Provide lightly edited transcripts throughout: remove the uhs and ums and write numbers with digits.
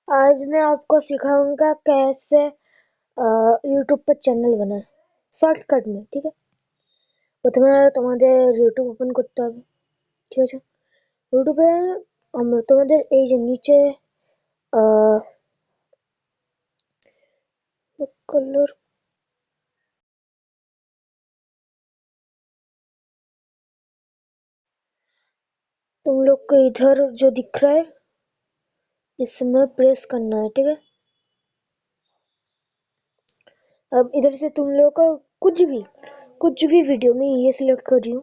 आज मैं आपको सिखाऊंगा कैसे यूट्यूब पर चैनल बनाए শর্টকাট में। ঠিক আছে, প্রথমে তোমাদের ইউটিউব ওপেন করতে হবে। ঠিক আছে, ইউটিউবে তোমাদের এই যে নিচে कलर तुम लोग को इधर जो दिख रहा है इसमें प्रेस करना है। ठीक है, अब इधर से तुम लोग को कुछ भी वीडियो में ये सिलेक्ट कर रही हूँ,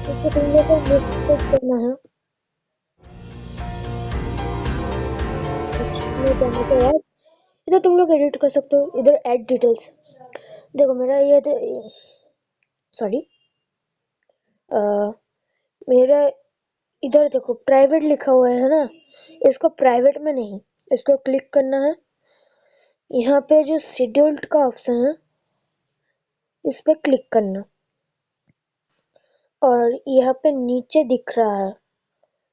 इसको तुम लोग को नेक्स्ट करना है। जाने के बाद इधर तुम लोग एडिट कर सकते हो, इधर ऐड डिटेल्स। देखो मेरा ये सॉरी मेरा इधर देखो प्राइवेट लिखा हुआ है ना, इसको प्राइवेट में नहीं, इसको क्लिक करना है। यहाँ पे जो शेड्यूल्ड का ऑप्शन है इस पे क्लिक करना, और यहाँ पे नीचे दिख रहा है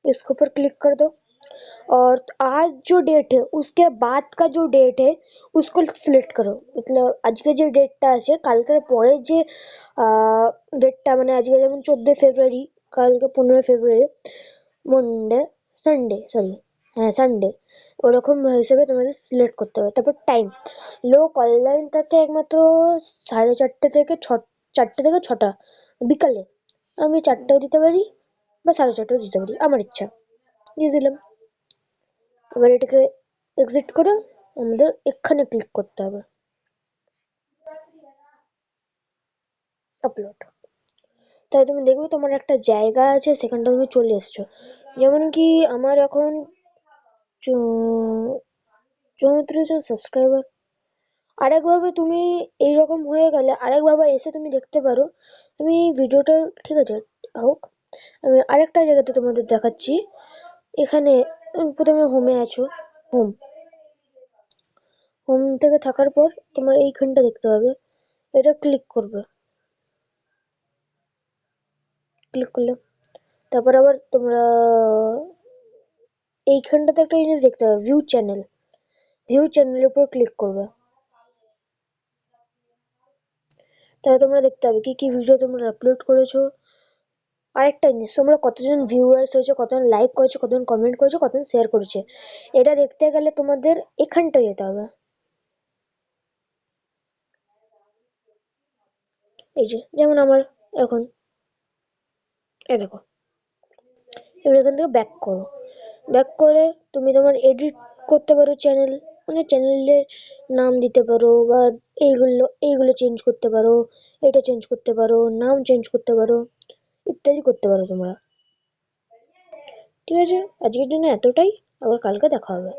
इसके ऊपर क्लिक कर दो। और आज जो डेट है उसके बाद का जो डेट है उसको सिलेक्ट करो, मतलब आज के जो डेटটা আছে কালকের পরে যে ডেটটা, মানে আজকে যেমন 14 ফেব্রুয়ারি, কালকে 15 ফেব্রুয়ারি, মন্ডে সানডে সরি হ্যাঁ সানডে, ওরকম হিসেবে তোমাদের সিলেক্ট করতে হবে। তারপর টাইম, লোক অনলাইন থাকে একমাত্র 4:30 থেকে 4টে থেকে 6টা বিকালে। আমি 4টাও দিতে পারি বা 4:30টাও দিতে পারি, আমার ইচ্ছা দিয়ে দিলাম। এবার এটাকে এক্সিট করে আমাদের এখানে ক্লিক করতে হবে আপলোড। তাই তুমি দেখবে তোমার একটা জায়গা আছে, সেখানটা তুমি চলে এসছো। যেমন কি আমার এখন 34 জন সাবস্ক্রাইবার। আরেকভাবে তুমি এইরকম হয়ে গেলে আরেকভাবে এসে তুমি দেখতে পারো। তুমি ভিডিওটা ঠিক আছে হোক, আমি আরেকটা জায়গাতে তোমাদের দেখাচ্ছি। এখানে প্রথমে হোমে আছো, হোম থেকে থাকার পর তোমার এইখানটা দেখতে হবে, এটা ক্লিক করবে। ক্লিক করলে তারপর আবার তোমরা এইখানটাতে একটা জিনিস দেখতে পাবে, ভিউ চ্যানেল। ভিউ চ্যানেলের উপর ক্লিক করবে, তাহলে তোমরা দেখতে পাবে কি কি ভিডিও তোমরা আপলোড করেছো। আরেকটা জিনিস, তোমরা কতজন ভিউয়ার্স হয়েছে, কতজন লাইক করেছে, কতজন কমেন্ট করেছে, কতজন শেয়ার করেছে, এটা দেখতে গেলে তোমাদের এখানটা যেতে হবে। এই যে যেমন আমার এখন এই দেখো, এবার এখান থেকে ব্যাক করো। ব্যাক করে তুমি তোমার এডিট করতে পারো চ্যানেল, মানে চ্যানেলের নাম দিতে পারো, বা এইগুলো চেঞ্জ করতে পারো, এটা চেঞ্জ করতে পারো, নাম চেঞ্জ করতে পারো, ইত্যাদি করতে পারো তোমরা। ঠিক আছে, আজকের জন্য এতটাই, আবার কালকে দেখা হবে।